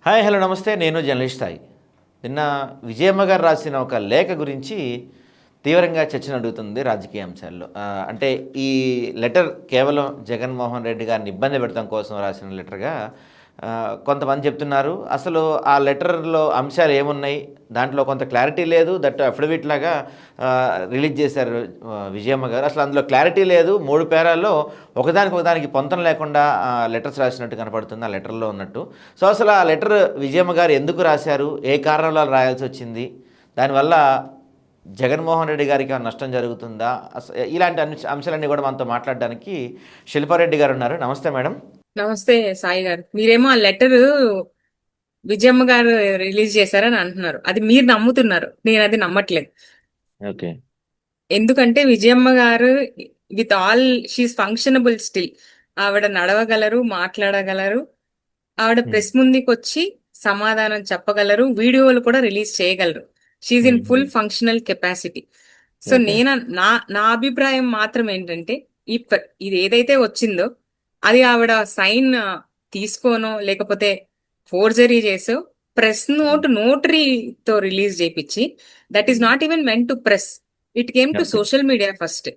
Hi hello నమస్తే. నేను journalist Sai. నిన్న విజయమ్మ గారు రాసిన ఒక లేఖ గురించి తీవ్రంగా చర్చ నడుగుతుంది రాజకీయ అంశాల్లో. అంటే ఈ లెటర్ కేవలం జగన్మోహన్ రెడ్డి గారిని ఇబ్బంది పెడతాం కోసం రాసిన లెటర్గా కొంతమంది చెప్తున్నారు. అసలు ఆ లెటర్లో అంశాలు ఏమున్నాయి, దాంట్లో కొంత క్లారిటీ లేదు. దట్ అఫిడవిట్ లాగా రిలీజ్ చేశారు విజయమ్మ గారు. అసలు అందులో క్లారిటీ లేదు. 3 పేరాల్లో ఒకదానికి పొంతన లేకుండా లెటర్స్ రాసినట్టు కనపడుతుంది ఆ లెటర్లో ఉన్నట్టు. సో అసలు ఆ లెటర్ విజయమ్మ గారు ఎందుకు రాశారు, ఏ కారణాల రాయాల్సి వచ్చింది, దానివల్ల జగన్మోహన్ రెడ్డి గారికి ఏమైనా నష్టం జరుగుతుందా, ఇలాంటి అంశాలన్నీ కూడా మనతో మాట్లాడడానికి శిల్పారెడ్డి గారు ఉన్నారు. నమస్తే మేడం. నమస్తే సాయి గారు. మీరేమో ఆ లెటర్ విజయమ్మ గారు రిలీజ్ చేశారని అంటున్నారు. అది మీరు నమ్ముతున్నారు, నేను అది నమ్మట్లేదు. ఓకే. ఎందుకంటే విజయమ్మ గారు విత్ ఆల్ షీఈ్ ఫంక్షనబుల్ స్టిల్. ఆవిడ నడవగలరు, మాట్లాడగలరు, ఆవిడ ప్రెస్ ముందుకు వచ్చి సమాధానం చెప్పగలరు, వీడియోలు కూడా రిలీజ్ చేయగలరు. She's in full functional capacity. So okay. నేను నా నా అభిప్రాయం మాత్రం ఏంటంటే ఈ ఇది ఏదైతే వచ్చిందో అది ఆవిడ సైన్ తీసుకోనో లేకపోతే ఫోర్జరీ చేసో ప్రెస్ నోటరీతో రిలీజ్ చేయించి, that is not even meant to press. It came to okay. Social media first.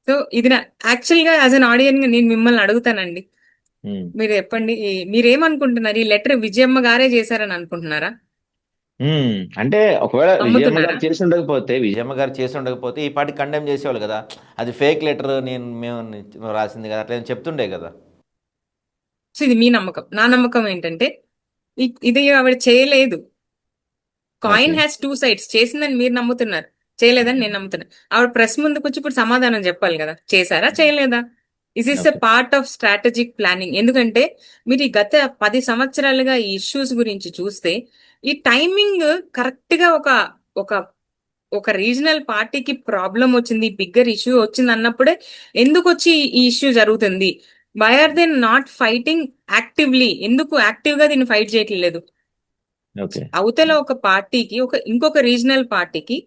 So ఇది యాక్చువల్ గా యాజ్ అన్ ఆడియన్ గా నేను మిమ్మల్ని అడుగుతానండి. మీరు చెప్పండి, మీరేమనుకుంటున్నారు? ఈ లెటర్ విజయమ్మ గారే చేశారని అనుకుంటున్నారా? అంటే ఒకవేళ నమ్ముతున్నారా? విజయమ్మ గారు చేసి ఉండకపోతే ఈ పాటి కండెమ్ చేసేవాళ్ళు కదా. అది ఫేక్ లెటర్, మేము రాసింది కదా, అట్లా ఏం చెప్తుండే కదా. సో ఇది మీ నమ్మకం. నా నమ్మకం ఏంటంటే ఇది ఆవిడ చేయలేదు. Coin okay. Has two sides. చేసిందని మీరు నమ్ముతున్నారు, చేయలేదని నేను నమ్ముతున్నా. ఆవిడ ప్రెస్ ముందుకు వచ్చి ఇప్పుడు సమాధానం చెప్పాలి కదా, చేశారా చేయలేదా. Is a okay. Part of strategic planning. ఎందుకంటే మీరు ఈ గత 10 సంవత్సరాలుగా ఈ ఇష్యూస్ గురించి చూస్తే ఈ టైమింగ్ కరెక్ట్ గా ఒక ఒక ఒక రీజనల్ పార్టీకి ప్రాబ్లం వచ్చింది, బిగ్గర్ ఇష్యూ వచ్చింది అన్నప్పుడే ఎందుకు వచ్చి ఈ ఇష్యూ జరుగుతుంది. Why are they not fighting actively? ఎందుకు యాక్టివ్ గా దీన్ని ఫైట్ చేయట్లేదు? ఓకే. అవతల ఒక పార్టీకి, ఇంకొక రీజనల్ పార్టీకి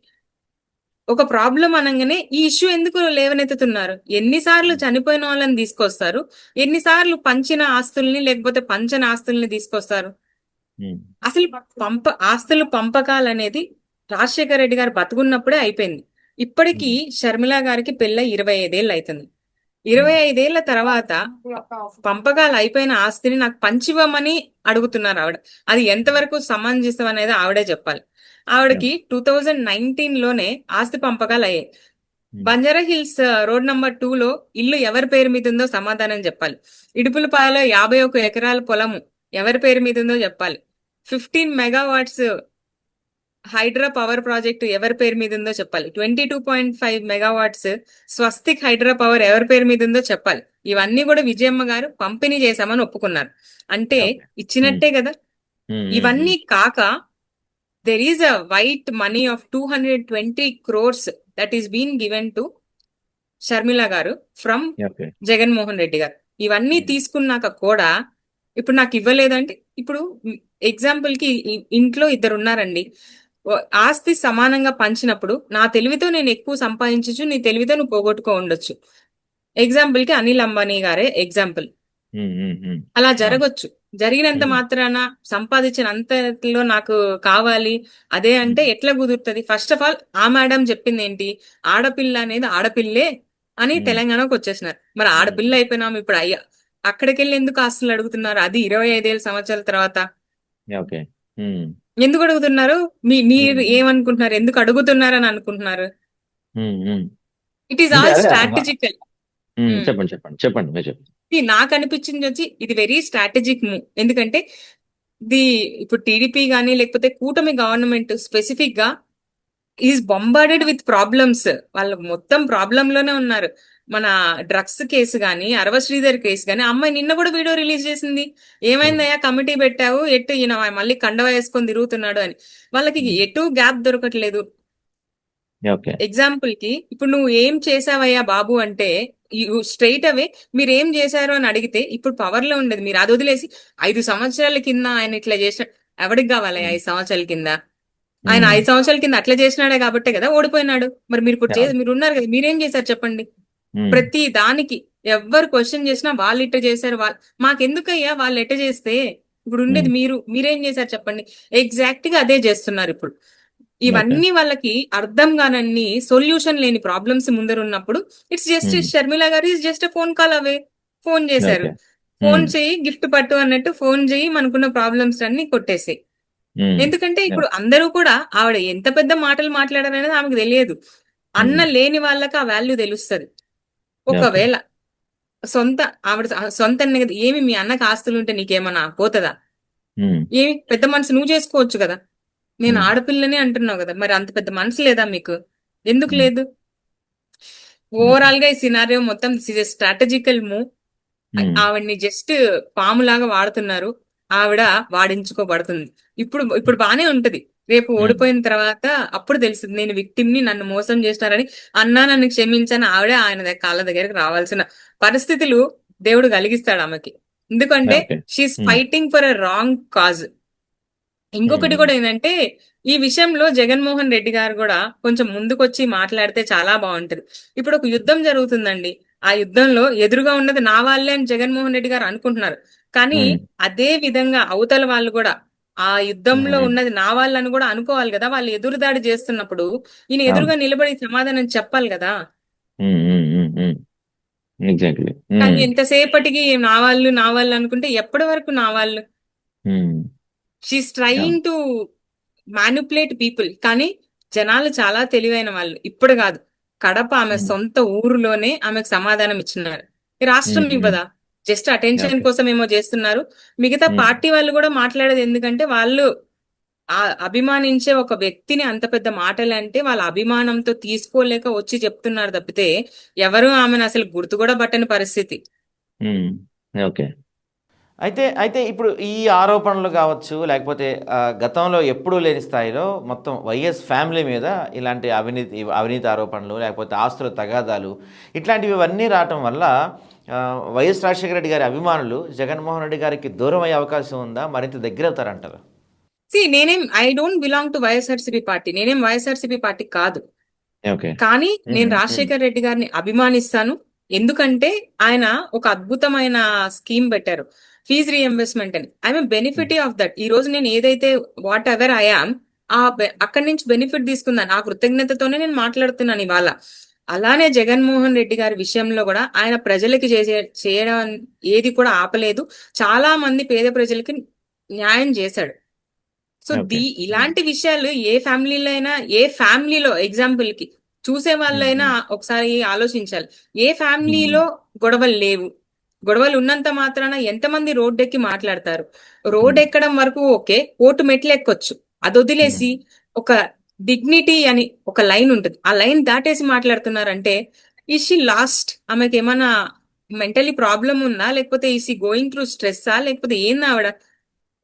ఒక ప్రాబ్లం అనగానే ఈ ఇష్యూ ఎందుకు లేవనెత్తుతున్నారు? ఎన్నిసార్లు చనిపోయిన వాళ్ళని తీసుకొస్తారు, ఎన్నిసార్లు పంచిన ఆస్తుల్ని లేకపోతే పంచని ఆస్తుల్ని తీసుకొస్తారు. అసలు ఆస్తులు పంపకాలు అనేది రాజశేఖర రెడ్డి గారు బతుకున్నప్పుడే అయిపోయింది. ఇప్పటికీ షర్మిల గారికి పెళ్ళై 25 ఏళ్ళు అవుతుంది. 25 ఏళ్ల తర్వాత పంపకాలు అయిపోయిన ఆస్తిని నాకు పంచివ్వమని అడుగుతున్నారు ఆవిడ. అది ఎంతవరకు సమంజసం అనేది ఆవిడే చెప్పాలి. ఆవిడకి 2019లోనే ఆస్తి పంపకాలు అయ్యాయి. బంజారా హిల్స్ రోడ్ నంబర్ 2లో ఇల్లు ఎవరి పేరు మీద ఉందో సమాధానం చెప్పాలి. ఇడుపులపాయలో 51 ఎకరాల పొలము ఎవరి పేరు మీద ఉందో చెప్పాలి. 15 మెగావాట్స్ హైడ్రా పవర్ ప్రాజెక్టు ఎవరి పేరు మీద ఉందో చెప్పాలి. 22.5 మెగావాట్స్ స్వస్తిక్ హైడ్రా పవర్ ఎవరి పేరు మీద ఉందో చెప్పాలి. ఇవన్నీ కూడా విజయమ్మ గారు పంపిణీ చేశామని ఒప్పుకున్నారు. అంటే ఓకే. ఇచ్చినట్టే కదా. ఇవన్నీ కాక there is a white money of 220 crores that is been given to Sharmila గారు ఫ్రమ్ ఓకే. జగన్మోహన్ రెడ్డి గారు. ఇవన్నీ తీసుకున్నాక కూడా ఇప్పుడు నాకు ఇవ్వలేదంటే, ఇప్పుడు ఎగ్జాంపుల్ కి ఇంట్లో ఇద్దరు ఉన్నారండి. ఆస్తి సమానంగా పంచినప్పుడు నా తెలివితో నేను ఎక్కువ సంపాదించచ్చు, నీ తెలివితో నువ్వు పోగొట్టుకో ఉండొచ్చు. ఎగ్జాంపుల్ కి అనిల్ అంబానీ గారే ఎగ్జాంపుల్. అలా జరగొచ్చు. జరిగినంత మాత్రాన సంపాదించిన అంతలో నాకు కావాలి అదే అంటే ఎట్లా కుదురుతుంది? ఫస్ట్ ఆఫ్ ఆల్ ఆ మేడం చెప్పింది ఏంటి? ఆడపిల్ల అనేది ఆడపిల్లే అని తెలంగాణకు వచ్చేసినారు. మరి ఆడపిల్ల అయిపోయినాం ఇప్పుడు అయ్యా, అక్కడికి వెళ్ళి ఎందుకు ఆస్తులు అడుగుతున్నారు? అది 25 సంవత్సరాల తర్వాత ఓకే. ఎందుకు అడుగుతున్నారు? మీరు ఏమనుకుంటున్నారు? ఎందుకు అడుగుతున్నారని అనుకుంటున్నారు? ఇట్ ఈస్ అంటే ఆల్ అదే స్ట్రాటజికల్. చెప్పండి, చెప్పండి, చెప్పండి, మీరు చెప్పండి. నాకు అనిపించింది వచ్చి ఇది వెరీ స్ట్రాటజిక్ మూవ్. ఎందుకంటే ది ఇప్పుడు టీడీపీ గానీ లేకపోతే కూటమి గవర్నమెంట్ స్పెసిఫిక్ గా ఈజ్ బొంబార్డెడ్ విత్ ప్రాబ్లమ్స్. వాళ్ళు మొత్తం ప్రాబ్లం లోనే ఉన్నారు. మన డ్రగ్స్ కేసు గానీ, అరవ శ్రీధర్ కేసు గానీ, అమ్మాయి నిన్న కూడా వీడియో రిలీజ్ చేసింది. ఏమైందయ్యా కమిటీ పెట్టావు, ఎట్టు ఈయన మళ్ళీ కండవ వేసుకొని తిరుగుతున్నాడు అని. వాళ్ళకి ఎటు గ్యాప్ దొరకట్లేదు. ఓకే. ఎగ్జాంపుల్ కి ఇప్పుడు నువ్వు ఏం చేసావయ్యా బాబు అంటే స్ట్రైట్ అవే మీరు ఏం చేశారు అని అడిగితే, ఇప్పుడు పవర్ లో ఉండేది మీరు అది వదిలేసి 5 సంవత్సరాల కింద ఆయన ఇట్లా చేసిన ఎవరికి కావాలి? 5 సంవత్సరాల కింద ఆయన 5 సంవత్సరాల కింద అట్లా చేసినాడే కాబట్టే కదా ఓడిపోయినాడు. మరి మీరు ఇప్పుడు మీరు ఉన్నారు కదా, మీరేం చేశారు చెప్పండి? ప్రతి దానికి ఎవ్వరు క్వశ్చన్ చేసినా వాళ్ళు ఇట్ట చేశారు, వాళ్ళు మాకెందుకయ్యా వాళ్ళు ఎట్ట చేస్తే ఇప్పుడు ఉండేది మీరేం చేశారు చెప్పండి? ఎగ్జాక్ట్ గా అదే చేస్తున్నారు ఇప్పుడు. ఓకే. ఇవన్నీ వాళ్ళకి అర్థం కానన్ని సొల్యూషన్ లేని ప్రాబ్లమ్స్ ముందరున్నప్పుడు ఇట్స్ జస్ట్ షర్మిల గారు is just phone call away. Phone చేశారు, ఓకే. ఫోన్ చెయ్యి గిఫ్ట్ పట్టు అన్నట్టు ఫోన్ చెయ్యి, మనకున్న ప్రాబ్లమ్స్ అన్ని కొట్టేసాయి. ఎందుకంటే ఇప్పుడు అందరూ కూడా ఆవిడ ఎంత పెద్ద మాటలు మాట్లాడారనేది ఆమెకు తెలియదు. అన్న లేని వాళ్ళకి ఆ వాల్యూ తెలుస్తుంది. ఒకవేళ సొంత ఆవిడ సొంత అన్న కదా, ఏమి మీ అన్నకి ఆస్తులు ఉంటే నీకేమన్నా పోతుందా? ఏమి పెద్ద మనసు నువ్వు చేసుకోవచ్చు కదా. నేను ఆడపిల్లని అంటున్నావు కదా, మరి అంత పెద్ద మనసు లేదా మీకు? ఎందుకు లేదు? ఓవరాల్ గా ఈ సినారియో మొత్తం స్ట్రాటజికల్ మూవ్. ఆవిడ్ని జస్ట్ పాములాగా వాడుతున్నారు, ఆవిడ వాడించుకోబడుతుంది. ఇప్పుడు ఇప్పుడు బానే ఉంటది, రేపు ఓడిపోయిన తర్వాత అప్పుడు తెలుస్తుంది నేను విక్టిమ్ ని, నన్ను మోసం చేసినారని. అన్నా నన్ను క్షమించని ఆవిడే ఆయన కాళ్ళ దగ్గరికి రావాల్సిన పరిస్థితులు దేవుడు కలిగిస్తాడు ఆమెకి. ఎందుకంటే she's fighting for a wrong cause. ఇంకొకటి కూడా ఏంటంటే, ఈ విషయంలో జగన్మోహన్ రెడ్డి గారు కూడా కొంచెం ముందుకొచ్చి మాట్లాడితే చాలా బాగుంటది. ఇప్పుడు ఒక యుద్ధం జరుగుతుందండి, ఆ యుద్ధంలో ఎదురుగా ఉన్నది నా వాళ్ళే అని జగన్మోహన్ రెడ్డి గారు అనుకుంటున్నారు. కానీ అదే విధంగా అవతల వాళ్ళు కూడా ఆ యుద్ధంలో ఉన్నది నా వాళ్ళని కూడా అనుకోవాలి కదా. వాళ్ళు ఎదురుదాడి చేస్తున్నప్పుడు ఈయన ఎదురుగా నిలబడి సమాధానం చెప్పాలి కదా. ఎగ్జాక్ట్లీ. కానీ ఎంతసేపటికి నా వాళ్ళు అనుకుంటే ఎప్పటి వరకు నా వాళ్ళు? She's trying to manipulate people. కానీ జనాలు చాలా తెలివైన వాళ్ళు. ఇప్పుడు కాదు, కడప ఆమె సొంత ఊరులోనే ఆమెకు సమాధానం ఇచ్చినారు. ఈ రాష్ట్రం ఇవ్వదా? జస్ట్ అటెన్షన్ కోసం ఏమో చేస్తున్నారు. మిగతా పార్టీ వాళ్ళు కూడా మాట్లాడేది ఎందుకంటే వాళ్ళు అభిమానించే ఒక వ్యక్తిని అంత పెద్ద మాటలు అంటే వాళ్ళ అభిమానంతో తీసుకోలేక వచ్చి చెప్తున్నారు తప్పితే ఎవరు ఆమెను అసలు గుర్తు కూడా పట్టని పరిస్థితి. ఓకే. అయితే అయితే ఇప్పుడు ఈ ఆరోపణలు కావచ్చు, లేకపోతే గతంలో ఎప్పుడూ లేని స్థాయిలో మొత్తం వైఎస్ ఫ్యామిలీ మీద ఇలాంటి అవినీతి ఆరోపణలు, లేకపోతే ఆస్తుల తగాదాలు, ఇట్లాంటివి ఇవన్నీ రావటం వల్ల వైఎస్ రాజశేఖర రెడ్డి గారి అభిమానులు జగన్మోహన్ రెడ్డి గారికి దూరం అయ్యే అవకాశం ఉందా? మరింత దగ్గర అవుతారంటారు? I don't belong to YSRCP party. నేనేం వైఎస్ఆర్సీపీ పార్టీ కాదు. ఓకే. కానీ నేను రాజశేఖర రెడ్డి గారిని అభిమానిస్తాను. ఎందుకంటే ఆయన ఒక అద్భుతమైన స్కీమ్ పెట్టారు, ఫీజ్ రీఎంబర్స్మెంట్ అని. I'm benefit of that. ఈ రోజు నేను ఏదైతే వాట్ ఎవర్ ఐఆమ్ అక్కడి నుంచి బెనిఫిట్ తీసుకున్నాను. ఆ కృతజ్ఞతతోనే నేను మాట్లాడుతున్నాను ఇవాళ. అలానే జగన్మోహన్ రెడ్డి గారి విషయంలో కూడా ఆయన ప్రజలకి చేయడం ఏది కూడా ఆపలేదు. చాలా మంది పేద ప్రజలకి న్యాయం చేశాడు. సో ఇలాంటి విషయాలు ఏ ఫ్యామిలీలో అయినా, ఏ ఫ్యామిలీలో ఎగ్జాంపుల్ కి చూసే వాళ్ళైనా ఒకసారి ఆలోచించాలి. ఏ ఫ్యామిలీలో గొడవలు లేవు? గొడవలు ఉన్నంత మాత్రాన ఎంతమంది రోడ్డెక్కి మాట్లాడతారు? రోడ్ ఎక్కడం వరకు ఓకే, కోర్టు మెట్లు ఎక్కొచ్చు. అది వదిలేసి ఒక డిగ్నిటీ అని ఒక లైన్ ఉంటుంది, ఆ లైన్ దాటేసి మాట్లాడుతున్నారంటే ఈషీ లాస్ట్. ఆమెకి ఏమైనా మెంటలీ ప్రాబ్లం ఉందా, లేకపోతే ఈసీ గోయింగ్ త్రూ స్ట్రెస్సా, లేకపోతే ఏంది? ఆవిడ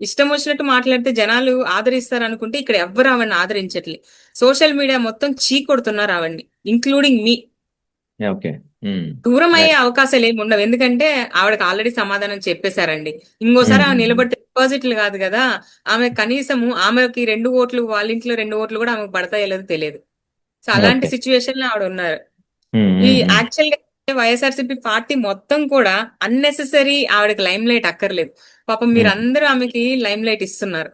ఇష్టం వచ్చినట్టు మాట్లాడితే జనాలు ఆదరిస్తారు అనుకుంటే ఇక్కడ ఎవ్వరు ఆవిడని ఆదరించట్లే. సోషల్ మీడియా మొత్తం చీకొడుతున్నారు ఆవిడ్ని, ఇంక్లూడింగ్ మీ. దూరం అయ్యే అవకాశాలు ఏమి ఉండవు, ఎందుకంటే ఆవిడకి ఆల్రెడీ సమాధానం చెప్పేశారండి. ఇంకోసారి ఆమె నిలబడితే డిపాజిట్లు కాదు కదా, ఆమె కనీసము ఆమెకి 2 ఓట్లు, వాళ్ళ ఇంట్లో 2 ఓట్లు కూడా ఆమెకు పడతాయో లేదో తెలియదు. సో అలాంటి సిచ్యువేషన్ లో ఆవిడ ఉన్నారు. ఈ యాక్చువల్ గా వైఎస్ఆర్సీపీ పార్టీ మొత్తం కూడా అన్నెసెసరీ ఆవిడకి లైమ్ లైట్ అక్కర్లేదు. పాపం మీరందరూ ఆమెకి లైమ్ లైట్ ఇస్తున్నారు.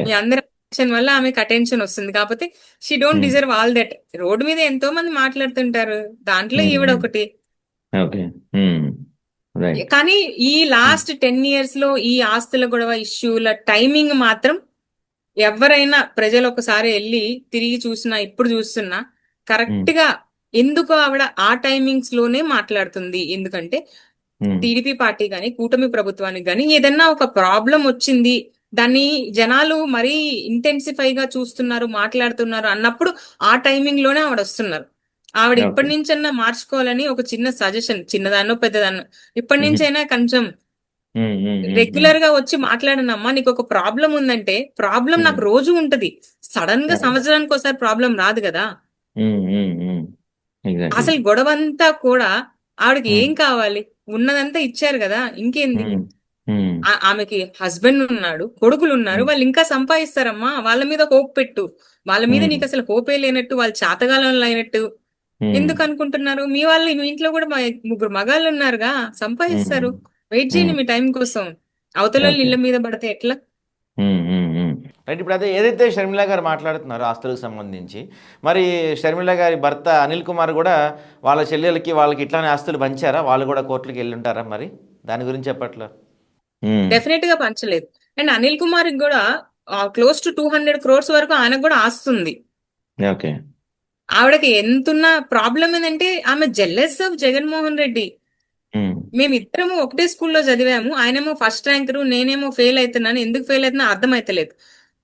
మీ అందరి అటెన్షన్ వల్ల ఆమెకి అటెన్షన్ వస్తుంది. కాకపోతే she don't deserve all that. Road మీద ఎంతో మంది మాట్లాడుతుంటారు, దాంట్లో ఈవిడ ఒకటి. కానీ ఈ లాస్ట్ 10 years లో ఈ ఆస్తుల గొడవ ఇష్యూల టైమింగ్ మాత్రం ఎవరైనా ప్రజలు ఒకసారి వెళ్ళి తిరిగి చూసినా, ఇప్పుడు చూస్తున్నా కరెక్ట్ గా ఎందుకు ఆవిడ ఆ టైమింగ్స్ లోనే మాట్లాడుతుంది. ఎందుకంటే టీడీపీ పార్టీ గాని, కూటమి ప్రభుత్వానికి గాని ఏదన్నా ఒక ప్రాబ్లం వచ్చింది, దాన్ని జనాలు మరీ ఇంటెన్సిఫై గా చూస్తున్నారు, మాట్లాడుతున్నారు అన్నప్పుడు ఆ టైమింగ్ లోనే ఆవిడ వస్తున్నారు. ఆవిడ ఇప్పటి నుంచైనా మార్చుకోవాలని ఒక చిన్న సజెషన్, చిన్నదాన్నో పెద్దదాన్నో, ఇప్పటి నుంచైనా కొంచెం రెగ్యులర్ గా వచ్చి మాట్లాడనమ్మా. నీకు ఒక ప్రాబ్లం ఉందంటే ప్రాబ్లం నాకు రోజు ఉంటది, సడన్ గా సంవత్సరానికి ఒకసారి ప్రాబ్లం రాదు కదా. అసలు గొడవంతా కూడా ఆవిడకి ఏం కావాలి? ఉన్నదంతా ఇచ్చారు కదా, ఇంకేంది? ఆమెకి హస్బెండ్ ఉన్నాడు, కొడుకులు ఉన్నారు, వాళ్ళు ఇంకా సంపాదిస్తారమ్మా. వాళ్ళ మీద హోప్ పెట్టు. వాళ్ళ మీద నీకు అసలు హోపే లేనట్టు, వాళ్ళు చాతగాలంలో అయినట్టు ఎందుకు అనుకుంటున్నారు? మీ ఇంట్లో కూడా 3 మగాళ్ళు ఉన్నారుగా, సంపాదిస్తారు. వెయిట్ చేయండి మీ టైం కోసం. అవతల ఓకే. ఇళ్ళ మీద పడితే ఎట్లా? రైట్. ఇప్పుడు అదే ఏదైతే షర్మిల గారు మాట్లాడుతున్నారో ఆస్తులకు సంబంధించి, మరి షర్మిల గారి భర్త అనిల్ కుమార్ కూడా వాళ్ళ చెల్లెలకి వాళ్ళకి ఇట్లానే ఆస్తులు పంచారా? వాళ్ళు కూడా కోర్టులకు వెళ్ళి ఉంటారా? మరి దాని గురించి చెప్పట్లా? డెఫినెట్ గా పంచలేదు. అండ్ అనిల్ కుమార్ కూడా క్లోజ్ టు 200 crores వరకు ఆయనకు కూడా ఆస్తుంది. ఓకే. ఆవిడకి ఎంతున్న ప్రాబ్లం ఏంటంటే ఆమె జెల్లెస్ ఆఫ్ జగన్మోహన్ రెడ్డి. మేమిద్దరము ఒకటే స్కూల్లో చదివాము. ఆయనేమో ఫస్ట్ ర్యాంకరు, నేనేమో ఫెయిల్ అవుతున్నాను. ఎందుకు ఫెయిల్ అవుతున్నా అర్థమైతలేదు.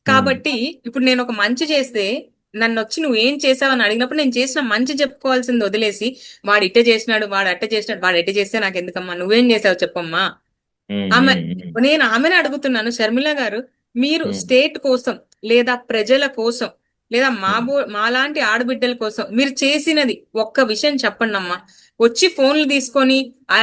కాబట్టి ఇప్పుడు నేను ఒక మంచి చేస్తే నన్ను వచ్చి నువ్వు ఏం చేసావని అడిగినప్పుడు నేను చేసిన మంచి చెప్పుకోవాల్సింది వదిలేసి వాడు ఇట్ట చేసినాడు, వాడు అట్ట చేసినాడు, వాడు ఎట్ట చేస్తే నాకు ఎందుకమ్మా, నువ్వేం చేసావు చెప్పమ్మా. ఆమె నేను ఆమెను అడుగుతున్నాను, షర్మిల గారు మీరు స్టేట్ కోసం లేదా ప్రజల కోసం లేదా మాలాంటి ఆడబిడ్డల కోసం మీరు చేసినది ఒక్క విషయం చెప్పండి అమ్మా. వచ్చి ఫోన్లు తీసుకొని ఆ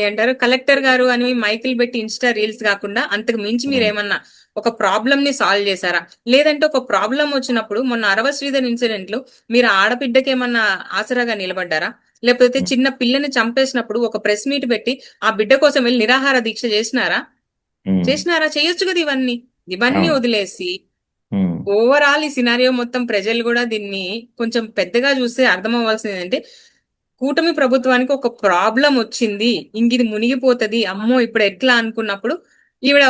ఏంటారు కలెక్టర్ గారు అని మైకులు పెట్టి ఇన్స్టా రీల్స్ కాకుండా అంతకు మించి మీరు ఏమన్నా ఒక ప్రాబ్లమ్ ని సాల్వ్ చేశారా? లేదంటే ఒక ప్రాబ్లం వచ్చినప్పుడు మొన్న అరవ శ్రీధర్ ఇన్సిడెంట్ లో మీరు ఆడబిడ్డకి ఏమన్నా ఆసరాగా నిలబడ్డారా? లేకపోతే చిన్న పిల్లని చంపేసినప్పుడు ఒక ప్రెస్ మీట్ పెట్టి ఆ బిడ్డ కోసం వెళ్ళి నిరాహార దీక్ష చేసినారా? చేయొచ్చు కదా. ఇవన్నీ వదిలేసి ఓవరాల్ ఈ సినారియో మొత్తం ప్రజలు కూడా దీన్ని కొంచెం పెద్దగా చూస్తే అర్థం అవ్వాల్సింది ఏంటంటే కూటమి ప్రభుత్వానికి ఒక ప్రాబ్లం వచ్చింది, ఇంకిది మునిగిపోతది, అమ్మో ఇప్పుడు ఎట్లా అనుకున్నప్పుడు ఈవిడ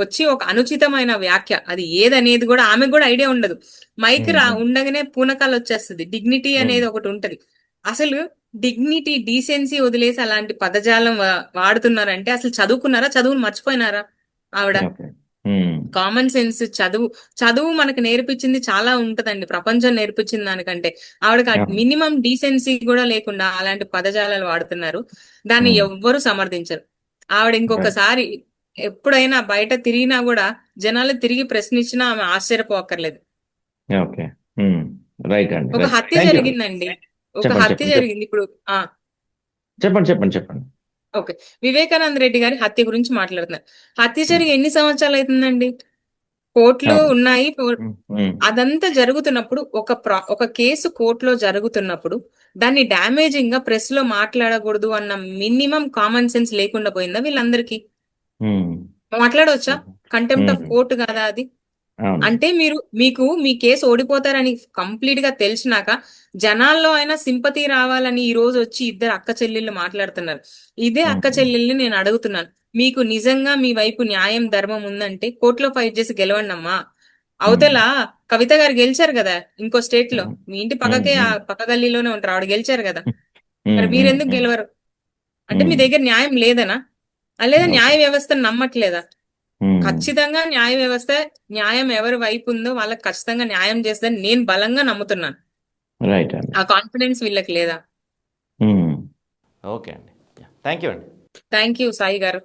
వచ్చి ఒక అనుచితమైన వ్యాఖ్య, అది ఏదనేది కూడా ఆమెకు కూడా ఐడియా ఉండదు. మైక్ ఉండగానే పూనకాలు వచ్చేస్తుంది. డిగ్నిటీ అనేది ఒకటి ఉంటది. అసలు డిగ్నిటీ డీసెన్సీ వదిలేసి అలాంటి పదజాలం వాడుతున్నారంటే అసలు చదువుకున్నారా, చదువును మర్చిపోయినారా? ఆవిడ కామన్ సెన్స్ చదువు మనకు నేర్పించింది చాలా ఉంటదండి, ప్రపంచం నేర్పించిన దానికంటే. ఆవిడకి మినిమం డీసెన్సీ కూడా లేకుండా అలాంటి పదజాలాలు వాడుతున్నారు. దాన్ని ఎవ్వరు సమర్థించరు. ఆవిడ ఇంకొకసారి ఎప్పుడైనా బయట తిరిగినా కూడా జనాలు తిరిగి ప్రశ్నించినా ఆమె ఆశ్చర్యపోక్కర్లేదు. ఓకే. రైట్ అండి. ఒక హత్య జరిగిందండి, ఒక హత్య జరిగింది ఇప్పుడు. చెప్పండి. ఓకే, వివేకానంద రెడ్డి గారి హత్య గురించి మాట్లాడుతున్నారు. హత్య జరిగి ఎన్ని సంవత్సరాలు అవుతుందండి? కోర్టులు ఉన్నాయి. అదంతా జరుగుతున్నప్పుడు ఒక కేసు కోర్టులో జరుగుతున్నప్పుడు దాన్ని డామేజింగ్ గా ప్రెస్ లో మాట్లాడకూడదు అన్న మినిమం కామన్ సెన్స్ లేకుండా పోయిందా వీళ్ళందరికీ? మాట్లాడవచ్చా? కంటెంప్ట్ ఆఫ్ కోర్టు కదా అది. అంటే మీకు మీ కేసు ఓడిపోతారని కంప్లీట్ గా తెలిసినాక జనాల్లో అయినా సింపతి రావాలని ఈ రోజు వచ్చి ఇద్దరు అక్క చెల్లెళ్ళు మాట్లాడుతున్నారు. ఇదే అక్క చెల్లెల్ని నేను అడుగుతున్నాను, మీకు నిజంగా మీ వైపు న్యాయం ధర్మం ఉందంటే కోర్టులో ఫైట్ చేసి గెలవండి అమ్మా. అవతల కవిత గారు గెలిచారు కదా ఇంకో స్టేట్ లో, మీ ఇంటి పక్కకే ఆ పక్క గల్లీలోనే ఉంటారు, ఆవిడ గెలిచారు కదా. మరి మీరెందుకు గెలవరు? అంటే మీ దగ్గర న్యాయం లేదనా, లేదా న్యాయ వ్యవస్థను నమ్మట్లేదా? ఖచ్చితంగా న్యాయ వ్యవస్థ, న్యాయం ఎవరి వైపు ఉందో వాళ్ళకి ఖచ్చితంగా న్యాయం చేస్తుందని నేను బలంగా నమ్ముతున్నాను. రైట్. ఆ కాన్ఫిడెన్స్ వీళ్ళకి లేదా? ఓకే అండి. థ్యాంక్ యూ అండి. థ్యాంక్ యూ సాయి గారు.